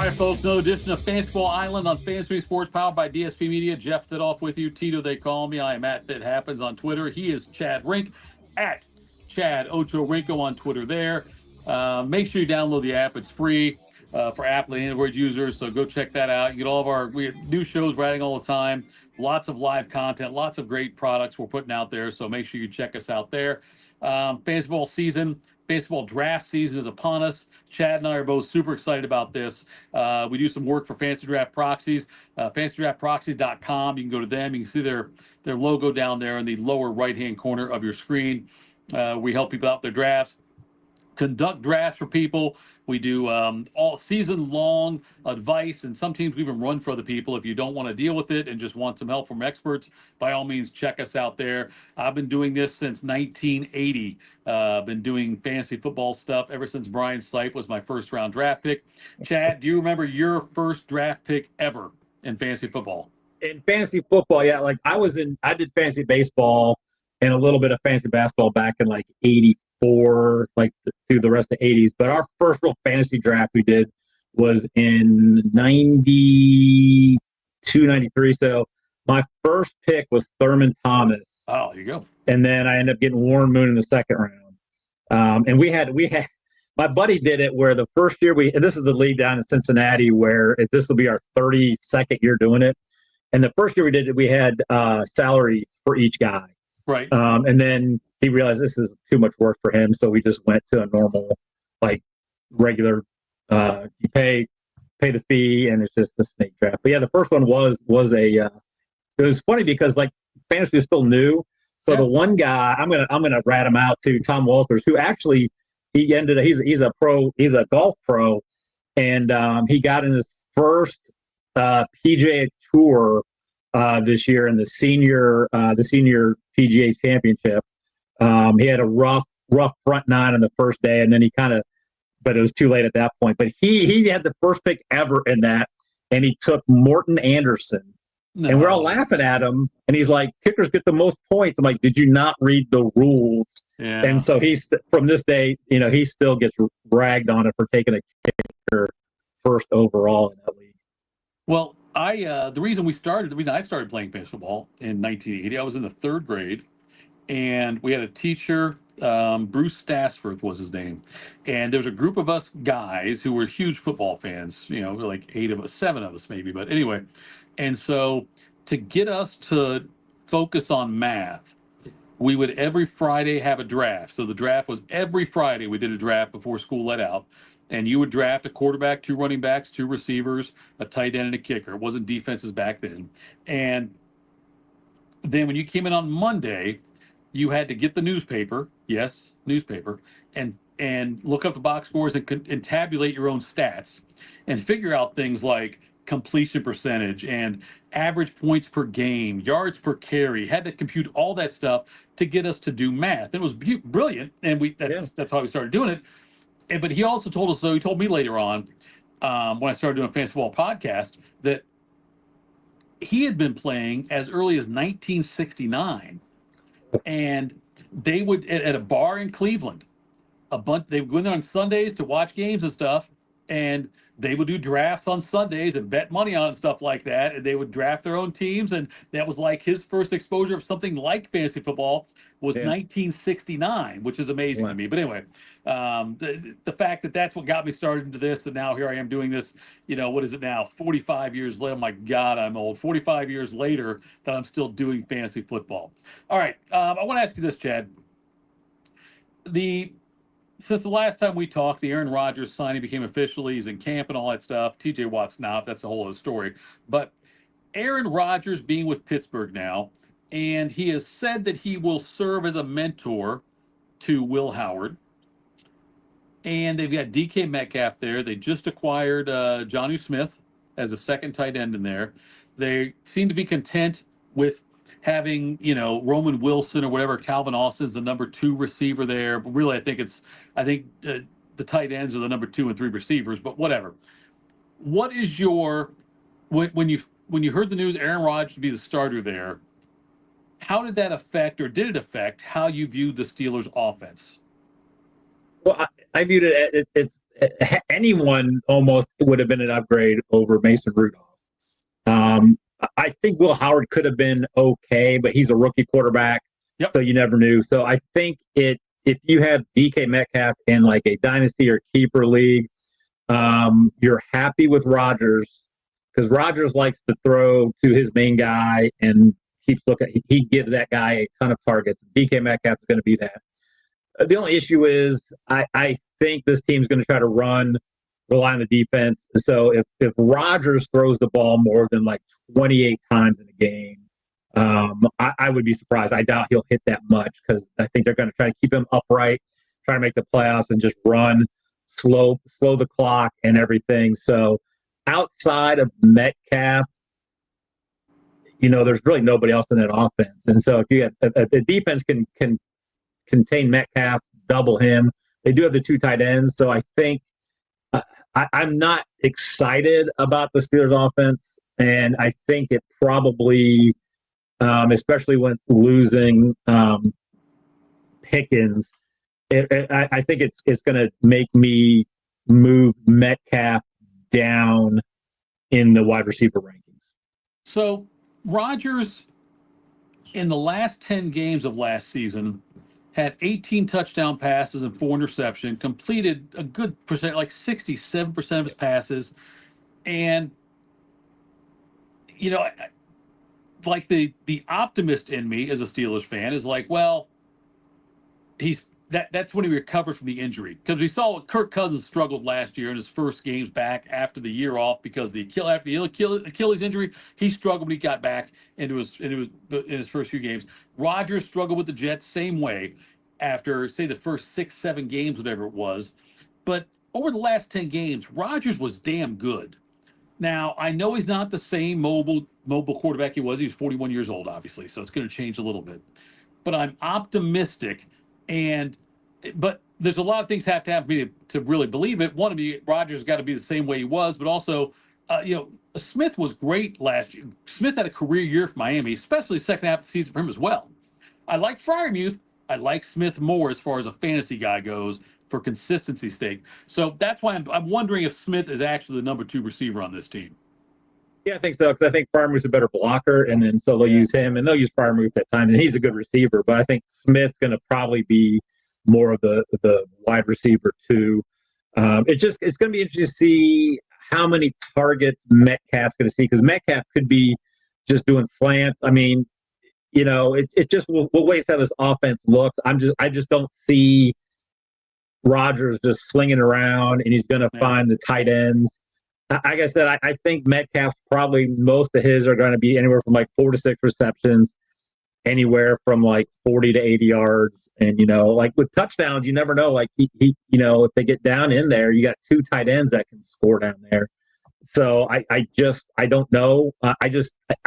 right, folks, another edition of Fantasy Football Island on Fantasy Sports, powered by DSP Media. Jeff Thidoff with you. Tito, they call me. I am at That Happens on Twitter. He is Chad Rink, at Chad Ocho Rinko on Twitter there. Make sure you download the app. It's free for Apple and Android users, so go check that out. You get all of we have new shows we're adding all the time, lots of live content, lots of great products we're putting out there, so make sure you check us out there. Fantasy Football season, baseball draft season is upon us. Chad and I are both super excited about this. We do some work for Fantasy Draft Proxies, fantasydraftproxies.com. You can go to them. You can see their logo down there in the lower right-hand corner of your screen. We help people out with their drafts, conduct drafts for people. We do all season long advice, and some teams we even run for other people. If you don't want to deal with it and just want some help from experts, by all means, check us out there. I've been doing this since 1980. Been doing fantasy football stuff ever since Brian Sipe was my first round draft pick. Chad, do you remember your first draft pick ever in fantasy football? In fantasy football, yeah, I did fantasy baseball and a little bit of fantasy basketball back in like 84, through the rest of the 80s. But our first real fantasy draft we did was in 92, 93. So my first pick was Thurman Thomas. Oh, there you go. And then I ended up getting Warren Moon in the second round. And we had my buddy did it where the first year and this is the league down in Cincinnati where this will be our 32nd year doing it. And the first year we did it, we had salaries for each guy. Right. And then he realized this is too much work for him. So we just went to a normal, regular, you pay the fee and it's just a snake draft. But yeah, the first one was it was funny because fantasy is still new. So yeah. The one guy, I'm gonna rat him out too, Tom Walters, who actually he's a pro, he's a golf pro, and he got in his first PGA Tour this year in the senior PGA Championship. He had a rough front nine on the first day, and then but it was too late at that point. But he had the first pick ever in that, and he took Morton Anderson. No. And we're all laughing at him, and he's like, kickers get the most points. I'm like, did you not read the rules? Yeah. And so he's, from this day, he still gets ragged on it for taking a kicker first overall in that league. Well, the reason I started playing fantasy football in 1980, I was in the third grade, and we had a teacher, Bruce Stassforth was his name, and there was a group of us guys who were huge football fans, like 7 of us maybe, but anyway. And so to get us to focus on math, we would every Friday have a draft. So the draft was every Friday. We did a draft before school let out. And you would draft a quarterback, 2 running backs, 2 receivers, a tight end, and a kicker. It wasn't defenses back then. And then when you came in on Monday, you had to get the newspaper, and look up the box scores and tabulate your own stats and figure out things like completion percentage and average points per game, yards per carry. Had to compute all that stuff to get us to do math. And it was brilliant, and that's how we started doing it. But he also told us, though, he told me later on, when I started doing a Fantasy Football podcast, that he had been playing as early as 1969. And they would, at a bar in Cleveland, they would go in there on Sundays to watch games and stuff, and they would do drafts on Sundays and bet money on it and stuff like that. And they would draft their own teams. And that was like his first exposure of something like fantasy football was 1969, which is amazing to me. But anyway, the fact that that's what got me started into this. And now here I am doing this, what is it now? 45 years later. Oh my God, I'm old. 45 years later that I'm still doing fantasy football. All right. I want to ask you this, Chad. Since the last time we talked, the Aaron Rodgers signing became official. He's in camp and all that stuff. TJ Watt's not. That's a whole other story. But Aaron Rodgers being with Pittsburgh now, and he has said that he will serve as a mentor to Will Howard. And they've got DK Metcalf there. They just acquired Jonnu Smith as a second tight end in there. They seem to be content with having, Roman Wilson or whatever, Calvin Austin's the number 2 receiver there. But really, I think the tight ends are the number 2 and 3 receivers, but whatever. What is when you heard the news Aaron Rodgers to be the starter there, how did that affect, or did it affect, how you viewed the Steelers offense? Well, I viewed it anyone almost would have been an upgrade over Mason Rudolph. I think Will Howard could have been okay, but he's a rookie quarterback, so you never knew. So I think if you have DK Metcalf in like a dynasty or keeper league, you're happy with Rodgers because Rodgers likes to throw to his main guy and keeps looking. He gives that guy a ton of targets. DK Metcalf is going to be that. The only issue is I think this team's going to try to rely on the defense. So if Rodgers throws the ball more than like 28 times in a game, I would be surprised. I doubt he'll hit that much because I think they're going to try to keep him upright, try to make the playoffs, and just run slow the clock and everything. So outside of Metcalf, there's really nobody else in that offense. And so if you have a defense can contain Metcalf, double him. They do have the two tight ends, so I think I'm not excited about the Steelers' offense, and I think it probably, especially when losing Pickens, I think it's going to make me move Metcalf down in the wide receiver rankings. So Rodgers, in the last 10 games of last season, had 18 touchdown passes and 4 interceptions, completed a good percent, like 67% of his passes. And, like the optimist in me as a Steelers fan is like, well, that's when he recovered from the injury. Because we saw Kirk Cousins struggled last year in his first games back after the year off because after the Achilles injury, he struggled when he got back into his first few games. Rodgers struggled with the Jets same way after, say, the first 6-7 games, whatever it was. But over the last 10 games, Rodgers was damn good. Now, I know he's not the same mobile quarterback he was. He was 41 years old, obviously, so it's going to change a little bit. But I'm optimistic, but there's a lot of things have to happen for me to really believe it. One of me, Rodgers got to be the same way he was, but also, Smith was great last year. Smith had a career year for Miami, especially the second half of the season for him as well. I like Freiermuth. I like Smith more as far as a fantasy guy goes for consistency's sake. So that's why I'm wondering if Smith is actually the number 2 receiver on this team. Yeah, I think so because I think Freiermuth's a better blocker, and then so they'll use him, and they'll use Freiermuth at times, and he's a good receiver. But I think Smith's going to probably be more of the wide receiver too. It's going to be interesting to see how many targets Metcalf's going to see because Metcalf could be just doing slants. I mean, it just will wait how this offense looks. I just don't see Rodgers just slinging around, and he's going to find the tight ends. Like I said, I think Metcalf's probably most of his are going to be anywhere from like 4 to 6 receptions, anywhere from like 40 to 80 yards. And, like with touchdowns, you never know. Like he if they get down in there, you got 2 tight ends that can score down there. So I don't know. I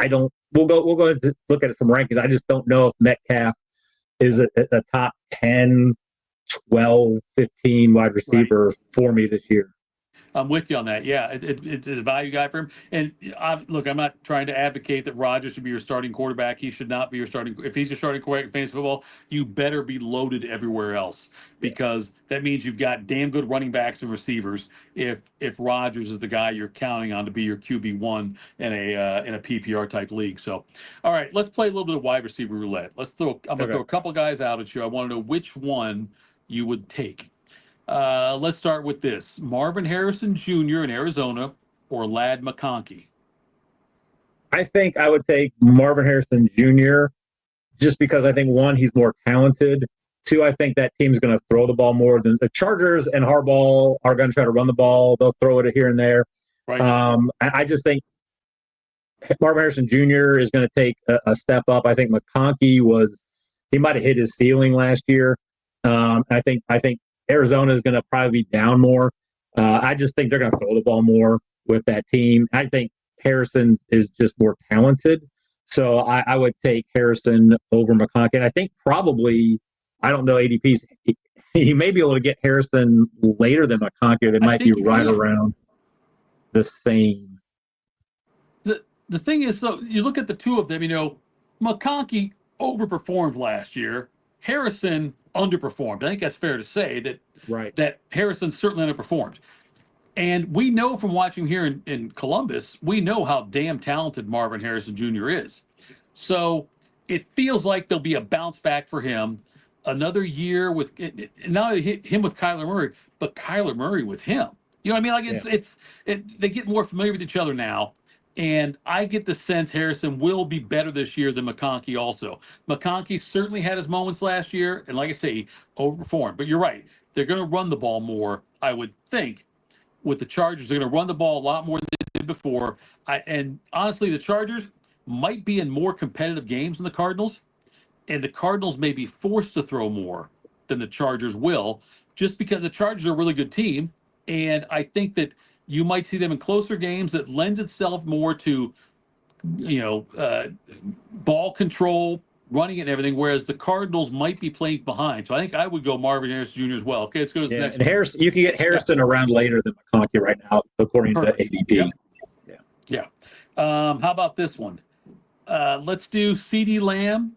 don't. We'll go to look at some rankings. I just don't know if Metcalf is a top 10, 12, 15 wide receiver for me this year. I'm with you on that. Yeah, it's a value guy for him. And look, I'm not trying to advocate that Rodgers should be your starting quarterback. He should not be your starting. If he's your starting quarterback in fantasy football, you better be loaded everywhere else because that means you've got damn good running backs and receivers. If Rodgers is the guy you're counting on to be your QB1 in a PPR type league. So, all right, let's play a little bit of wide receiver roulette. I'm gonna throw a couple guys out at you. I want to know which one you would take. Let's start with this. Marvin Harrison Jr. in Arizona or Ladd McConkey? I think I would take Marvin Harrison Jr. just because I think, one, he's more talented. 2, I think that team's going to throw the ball more than the Chargers and Harbaugh are going to try to run the ball. They'll throw it here and there. Right. I just think Marvin Harrison Jr. is going to take a step up. I think McConkey he might have hit his ceiling last year. I think Arizona is going to probably be down more. I just think they're going to throw the ball more with that team. I think Harrison is just more talented. So I would take Harrison over McConkey. And I think probably, I don't know ADPs, he may be able to get Harrison later than McConkey, or they might be right around the same. The thing is, though, you look at the two of them, McConkey overperformed last year. Harrison underperformed. I think that's fair to say Right. that Harrison certainly underperformed. And we know from watching here in Columbus, we know how damn talented Marvin Harrison Jr. is. So it feels like there'll be a bounce back for him. Another year with not only him with Kyler Murray, but Kyler Murray with him. You know what I mean? Like Yeah. they get more familiar with each other now. And I get the sense Harrison will be better this year than McConkey also. McConkey certainly had his moments last year, and like I say, overperformed. But you're right. They're going to run the ball more, I would think, with the Chargers. They're going to run the ball a lot more than they did before. And honestly, the Chargers might be in more competitive games than the Cardinals, and the Cardinals may be forced to throw more than the Chargers will, just because the Chargers are a really good team. And I think that you might see them in closer games that lends itself more to, ball control, running it and everything, whereas the Cardinals might be playing behind. So I think I would go Marvin Harrison Jr. as well. Okay, let's go to the next And one. Harrison, you can get Harrison around later than McConkey right now, according Perfect. to ADP. Yep. Yeah. How about this one? Let's do CeeDee Lamb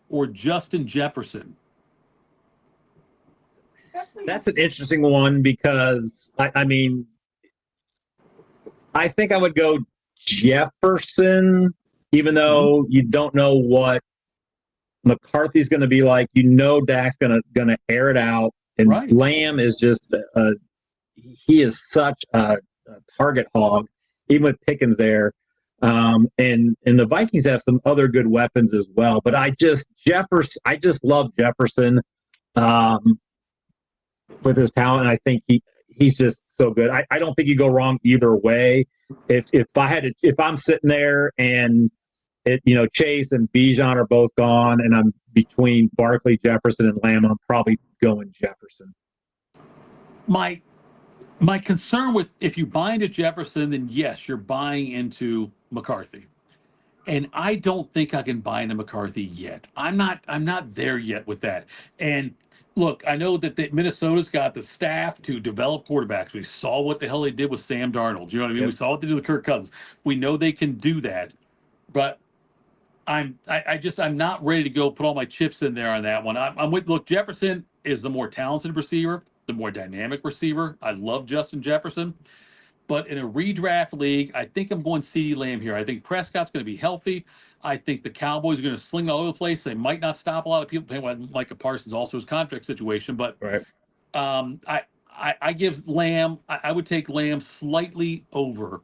or Justin Jefferson. That's an interesting one because I mean, I think I would go Jefferson, even though you don't know what McCarthy's going to be like. You know, Dak's going to air it out, and Right. Lamb is just he is such a target hog, even with Pickens there. And the Vikings have some other good weapons as well. But I just love Jefferson with his talent. I think he's just so good. I don't think you go wrong either way. If I'm sitting there and Chase and Bijan are both gone, and I'm between Barkley, Jefferson, and Lamb, I'm probably going Jefferson. My concern with if you buy into Jefferson, then yes, you're buying into McCarthy. And I don't think I can buy into McCarthy yet. I'm not there yet with that. And look, I know that Minnesota's got the staff to develop quarterbacks. We saw what the hell they did with Sam Darnold. You know what I mean? Yep. We saw what they did with Kirk Cousins. We know they can do that. But I'm not ready to go put all my chips in there on that one. I'm with look, Jefferson is the more talented receiver, the more dynamic receiver. I love Justin Jefferson. But in a redraft league, I think I'm going CeeDee Lamb here. I think Prescott's going to be healthy. I think the Cowboys are going to sling all over the place. They might not stop a lot of people. Micah Parsons also his contract situation, but right. I give Lamb. I would take Lamb slightly over,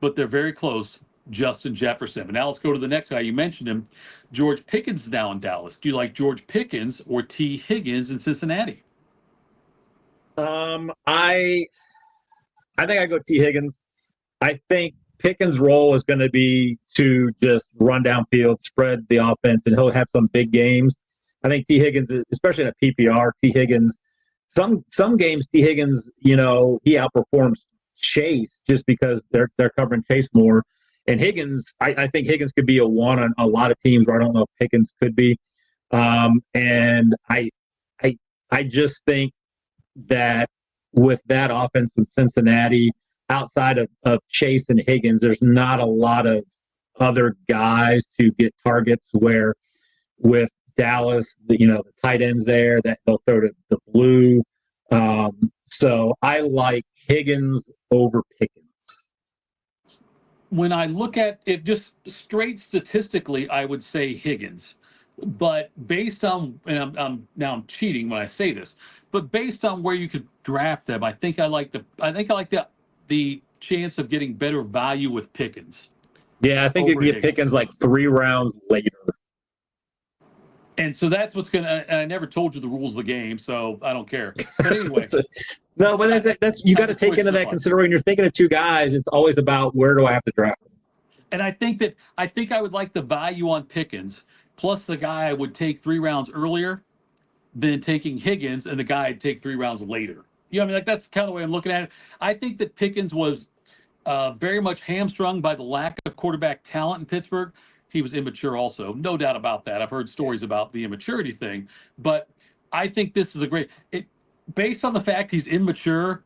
but they're very close. Justin Jefferson. But now let's go to the next guy. You mentioned him, George Pickens now in Dallas. Do you like George Pickens or T. Higgins in Cincinnati? I think I go T. Higgins. I think Pickens' role is going to be to just run downfield, spread the offense, and he'll have some big games. I think T. Higgins, especially in a PPR, T. Higgins, some games T. Higgins, he outperforms Chase just because they're covering Chase more. And Higgins, I think Higgins could be a one on a lot of teams where I don't know if Pickens could be. And I just think that with that offense in Cincinnati, outside of Chase and Higgins, there's not a lot of other guys to get targets where with Dallas, the tight ends there that they'll throw to the blue. So I like Higgins over Pickens. When I look at it just straight statistically, I would say Higgins. But based on, and I'm cheating when I say this, but based on where you could draft them, I think I like the chance of getting better value with Pickens. Yeah, I think you can get Pickens like 3 rounds later. And so that's what's going to, and I never told you the rules of the game, so I don't care. But anyway. No, but that's you got to take into that consideration. You're thinking of 2 guys. It's always about where do I have to draft them. And I think I would like the value on Pickens, plus the guy I would take 3 rounds earlier than taking Higgins, and the guy I'd take 3 rounds later. You know what I mean? Like that's kind of the way I'm looking at it. I think that Pickens was very much hamstrung by the lack of quarterback talent in Pittsburgh. He was immature also, no doubt about that. I've heard stories about the immaturity thing, but I think this is a great based on the fact he's immature,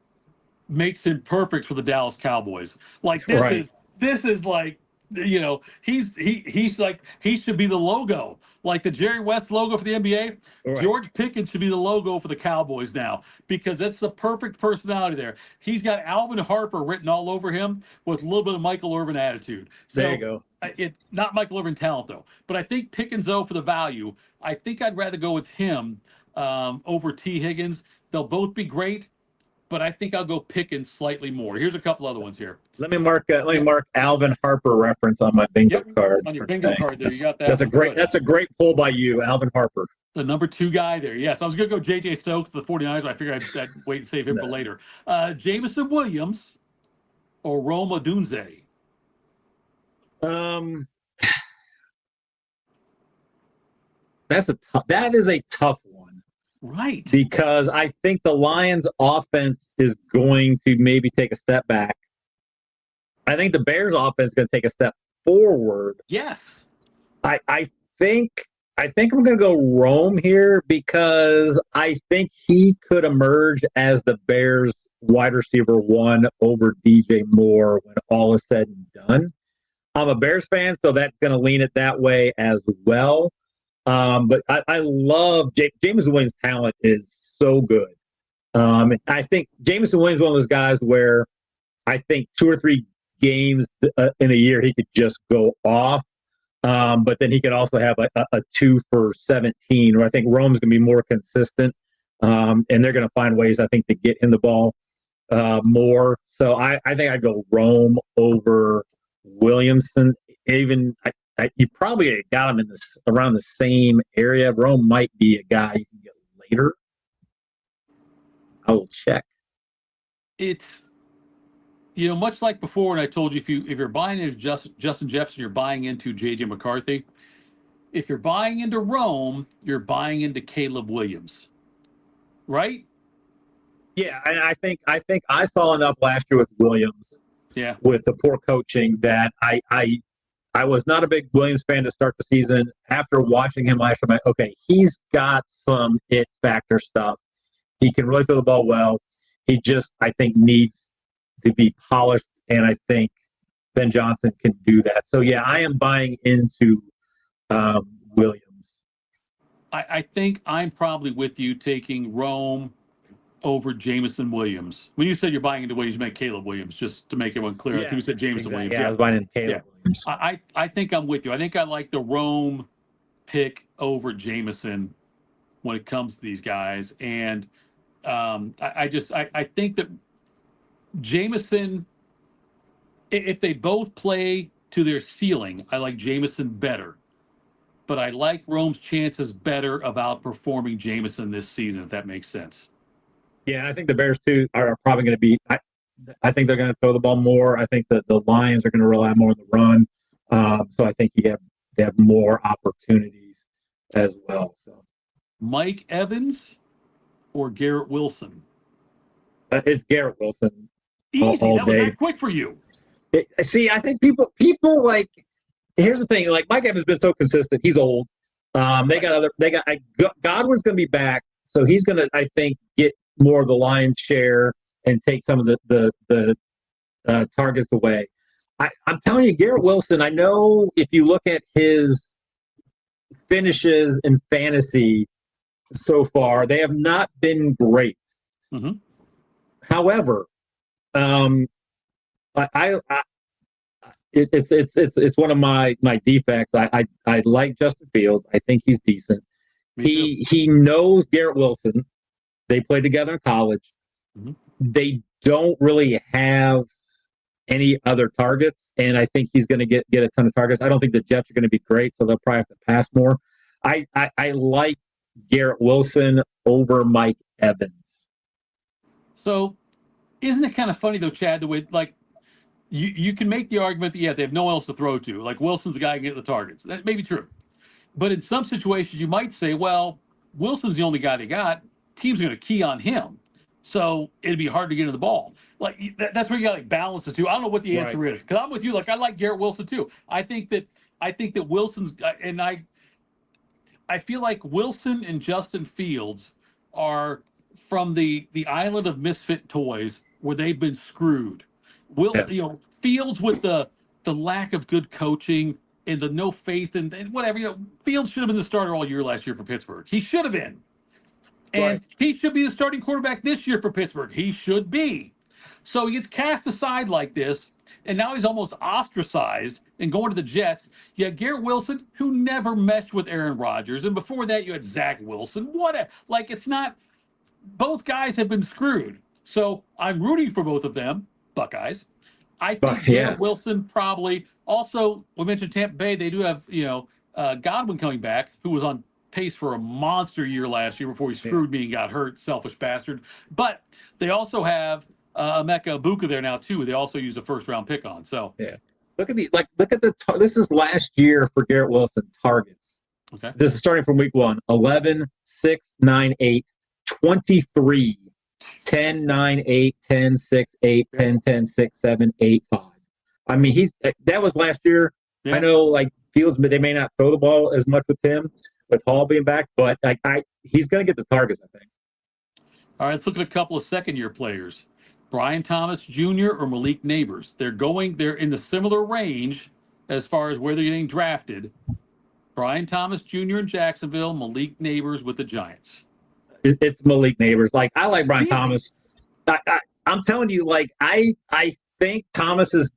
makes him perfect for the Dallas Cowboys. Like this is like You know, he's like he should be the logo, like the Jerry West logo for the NBA. Right. George Pickens should be the logo for the Cowboys now because that's the perfect personality there. He's got Alvin Harper written all over him with a little bit of Michael Irvin attitude. So There you go. it not Michael Irvin talent though, but I think Pickens though for the value. I think I'd rather go with him over T Higgins. They'll both be great, but I think I'll go Pickens slightly more. Here's a couple other ones here. Let me mark Alvin Harper reference on my bingo card. On your bingo card there, you got that. That's a great pull by you, Alvin Harper. The number 2 guy there. Yes, I was going to go J.J. Stokes, the 49ers, but I figured I'd wait and save him for later. Jameson Williams or Rome Odunze? That is a tough one. Right. Because I think the Lions offense is going to maybe take a step back. I think the Bears offense is going to take a step forward. Yes. I think I'm going to go Rome here because I think he could emerge as the Bears wide receiver 1 over DJ Moore when all is said and done. I'm a Bears fan, so that's going to lean it that way as well. But I love Jameson Williams' talent is so good. I think Jameson Williams is one of those guys where I think 2 or 3 games in a year he could just go off. But then he could also have a 2 for 17, where I think Rome's going to be more consistent. And they're going to find ways, I think, to get him the ball more. So I think I'd go Rome over Williamson. Even you probably got him in around the same area. Rome might be a guy you can get later. I will check. It's much like before when I told you if you're buying into Justin Jefferson, you're buying into JJ McCarthy. If you're buying into Rome, you're buying into Caleb Williams, right? Yeah, and I think I saw enough last year with Williams. Yeah. With the poor coaching that I was not a big Williams fan to start the season. After watching him last year, I'm like, okay, he's got some it factor stuff. He can really throw the ball well. He just, I think, needs to be polished, and I think Ben Johnson can do that. So, yeah, I am buying into Williams. I think I'm probably with you taking Rome over Jameson Williams. When you said you're buying into Williams, you meant Caleb Williams, just to make everyone clear. I think you said Jameson Williams. Yeah, I was buying into Caleb Williams. I think I'm with you. I think I like the Rome pick over Jameson when it comes to these guys. And I think that Jameson, if they both play to their ceiling, I like Jameson better. But I like Rome's chances better of outperforming Jameson this season, if that makes sense. Yeah, I think the Bears, too, are probably going to be I think they're going to throw the ball more. I think that the Lions are going to rely more on the run. So I think they have more opportunities as well. So Mike Evans or Garrett Wilson? It's Garrett Wilson. Easy. That was very quick for you. See, I think people like. Here's the thing: like Mike Evans has been so consistent. He's old. Godwin's going to be back, so he's going to, I think, get more of the lion's share and take some of the targets away. I'm telling you, Garrett Wilson. I know if you look at his finishes in fantasy so far, they have not been great. Mm-hmm. However, it's one of my defects. I like Justin Fields. I think he's decent. He knows Garrett Wilson. They played together in college. Mm-hmm. They don't really have any other targets, and I think he's going to get a ton of targets. I don't think the Jets are going to be great, so they'll probably have to pass more. I like Garrett Wilson over Mike Evans. So, isn't it kind of funny though, Chad? The way you can make the argument that they have no one else to throw to. Like Wilson's the guy who can get the targets. That may be true, but in some situations you might say, well, Wilson's the only guy they got. Teams are going to key on him, so it'd be hard to get into the ball. Like that's where you got like balance the two. I don't know what the answer is because I'm with you. Like I like Garrett Wilson too. I think that Wilson's and I feel like Wilson and Justin Fields are from the island of misfit toys where they've been screwed. Fields with the the lack of good coaching and the no faith and whatever. Fields should have been the starter all year last year for Pittsburgh. He should have been. And he should be the starting quarterback this year for Pittsburgh. He should be. So he gets cast aside like this, and now he's almost ostracized and going to the Jets. You had Garrett Wilson, who never meshed with Aaron Rodgers. And before that, you had Zach Wilson. It's not, both guys have been screwed. So I'm rooting for both of them, Buckeyes. I think Garrett Wilson probably. Also, we mentioned Tampa Bay. They do have, Godwin coming back, who was on pace for a monster year last year before he screwed me and got hurt, selfish bastard. But they also have Emeka Ibuka there now too. They also used a first-round pick on. So look at this is last year for Garrett Wilson targets. Okay, this is starting from week 1: 11, 6, 9, 8, 23, 10, 9, 8, 10, 6, 8, 10, 10, 6, 7, 8, 5. I mean, that was last year. Yeah. I know, Fields, they may not throw the ball as much with him, with Hall being back, but he's going to get the targets, I think. All right, let's look at a couple of second-year players. Brian Thomas Jr. or Malik Neighbors. They're in the similar range as far as where they're getting drafted. Brian Thomas Jr. in Jacksonville, Malik Neighbors with the Giants. It's Malik Neighbors. I like Brian Thomas. I'm telling you, I think Thomas is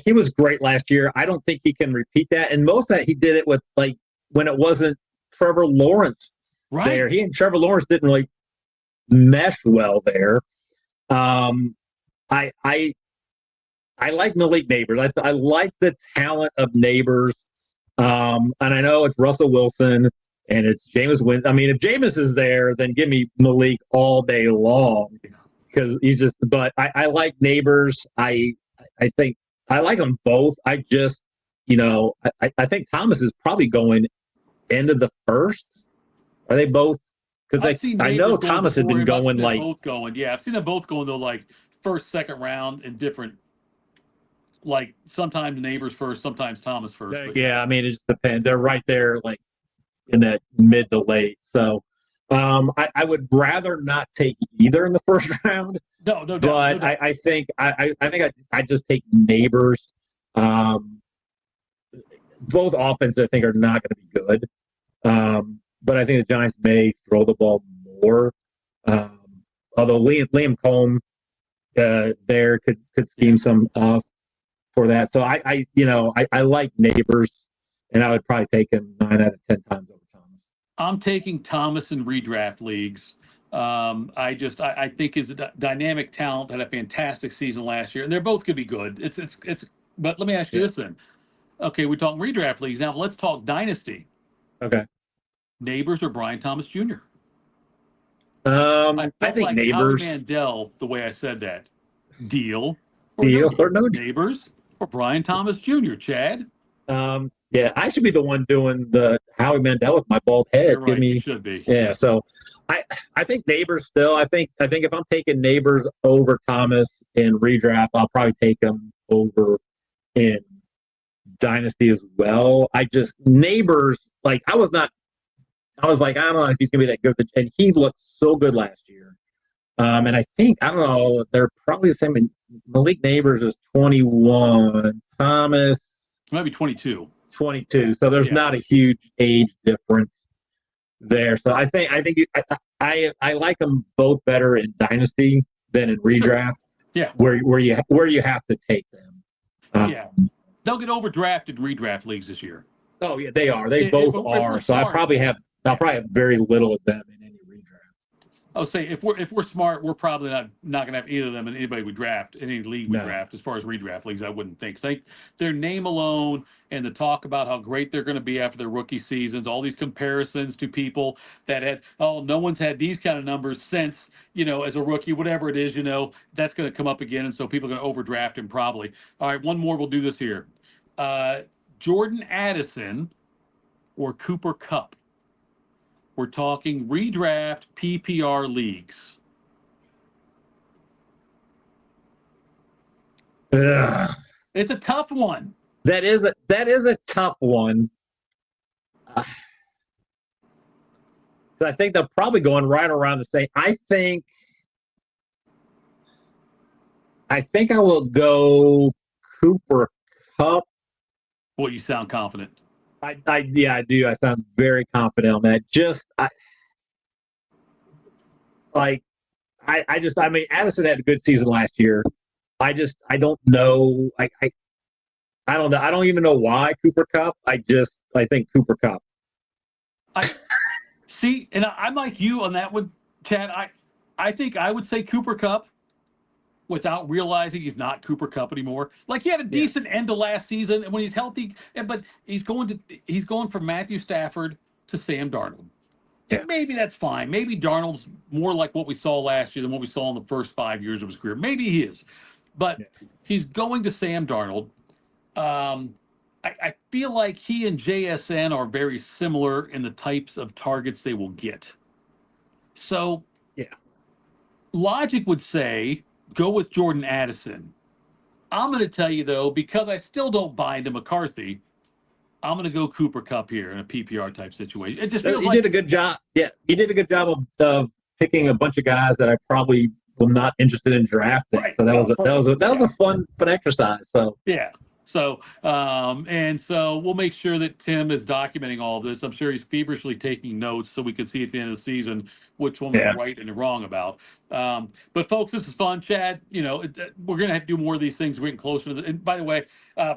he was great last year. I don't think he can repeat that. And most of that he did it with when it wasn't Trevor Lawrence there. He and Trevor Lawrence didn't really mesh well there. I like Malik Neighbors. I like the talent of Neighbors. And I know it's Russell Wilson and it's Jameis Winston. I mean, if Jameis is there, then give me Malik all day long because he's just. But I like Neighbors. I think I like them both. I just, I think Thomas is probably going end of the first. Are they both? Because I know Thomas had been going both going. Yeah, I've seen them both going though, first, second round in different. Sometimes Neighbors first, sometimes Thomas first. I mean, it just depends. They're right there, in that mid to late. So, I would rather not take either in the first round. No, but I think I just take Neighbors. Both offenses I think are not going to be good. But I think the Giants may throw the ball more. Although Liam Cohn there could scheme some for that. So I like Neighbors, and I would probably take him 9 out of 10 times over Thomas. I'm taking Thomas in redraft leagues. I think his dynamic talent had a fantastic season last year, and they're both going to be good. It's. But let me ask you this then. Okay, we're talking redraft leagues now. Let's talk dynasty. Okay. Neighbors or Brian Thomas Jr. I think Neighbors. Howie Mandel, the way I said that. Deal or no Neighbors or Brian Thomas Jr. Chad. Yeah, I should be the one doing the Howie Mandel with my bald head. You're right, you should be. Yeah, so I think Neighbors still. I think if I'm taking Neighbors over Thomas in redraft, I'll probably take him over in dynasty as well. Neighbors, I was like, I don't know if he's gonna be that good, and he looked so good last year. And I think, I don't know, they're probably the same. Malik Neighbors is 21. Thomas might be 22. 22. So there's not a huge age difference there. So I think I like them both better in dynasty than in redraft. Sure. Yeah. Where you have to take them. They'll get overdrafted in redraft leagues this year. Oh yeah, they are. They both are. So I'll probably have very little of them in any redraft. I would say if we're smart, we're probably not going to have either of them in anybody we draft, in any league we draft. As far as redraft leagues, I wouldn't think. Their name alone and the talk about how great they're going to be after their rookie seasons, all these comparisons to people that had, no one's had these kind of numbers since, as a rookie, whatever it is, that's going to come up again. And so people are going to overdraft him probably. All right, one more. We'll do this here. Jordan Addison or Cooper Kupp. We're talking redraft PPR leagues. Ugh. It's a tough one. That is a tough one. So I think they're probably going right around the same. I think I will go Cooper Cup. Well, you sound confident. Yeah, I do. I sound very confident on that. I mean, Addison had a good season last year. I don't know. I don't know. I don't even know why Cooper Cup. I think Cooper Cup. I see, and I'm like you on that one, Chad. I think I would say Cooper Cup without realizing he's not Cooper Cup anymore. Like, he had a decent end to last season, and when he's healthy, but he's going from Matthew Stafford to Sam Darnold. And maybe that's fine. Maybe Darnold's more like what we saw last year than what we saw in the first 5 years of his career. Maybe he is. But he's going to Sam Darnold. I feel like he and JSN are very similar in the types of targets they will get. So, logic would say go with Jordan Addison. I'm going to tell you, though, because I still don't buy into McCarthy, I'm going to go Cooper Cup here in a PPR type situation. It just feels he did a good job. Yeah, he did a good job of picking a bunch of guys that I probably was not interested in drafting. Right. So that was a fun exercise. So yeah. So and so we'll make sure that Tim is documenting all of this. I'm sure he's feverishly taking notes so we can see at the end of the season which one we're right and wrong about. But folks, this is fun. Chad, we're going to have to do more of these things. We're getting closer to the, and by the way,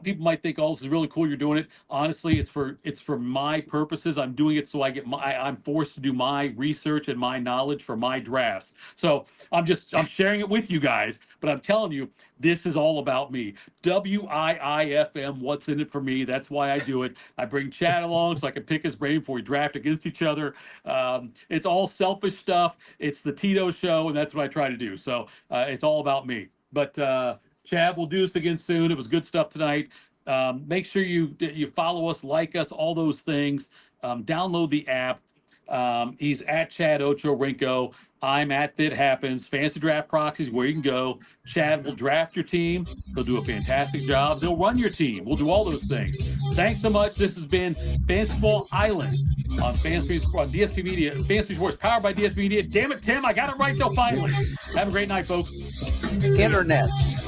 people might think, oh, this is really cool you're doing it. Honestly, it's for my purposes. I'm doing it so I'm forced to do my research and my knowledge for my drafts. So I'm sharing it with you guys, but I'm telling you, this is all about me. WIIFM, what's in it for me? That's why I do it. I bring Chad along so I can pick his brain before we draft against each other. It's all selfish stuff. It's the Tito show, and that's what I try to do. So it's all about me. But Chad, we'll do this again soon. It was good stuff tonight. Make sure you follow us, like us, all those things. Download the app. He's at Chad Ochorinco. I'm at That Happens. Fantasy Draft Proxies, where you can go. Chad will draft your team. He'll do a fantastic job. They'll run your team. We'll do all those things. Thanks so much. This has been Fantasy Football Island on DSP Media. Fantasy Sports, powered by DSP Media. Damn it, Tim, I got it right though, finally. Have a great night, folks. Internets.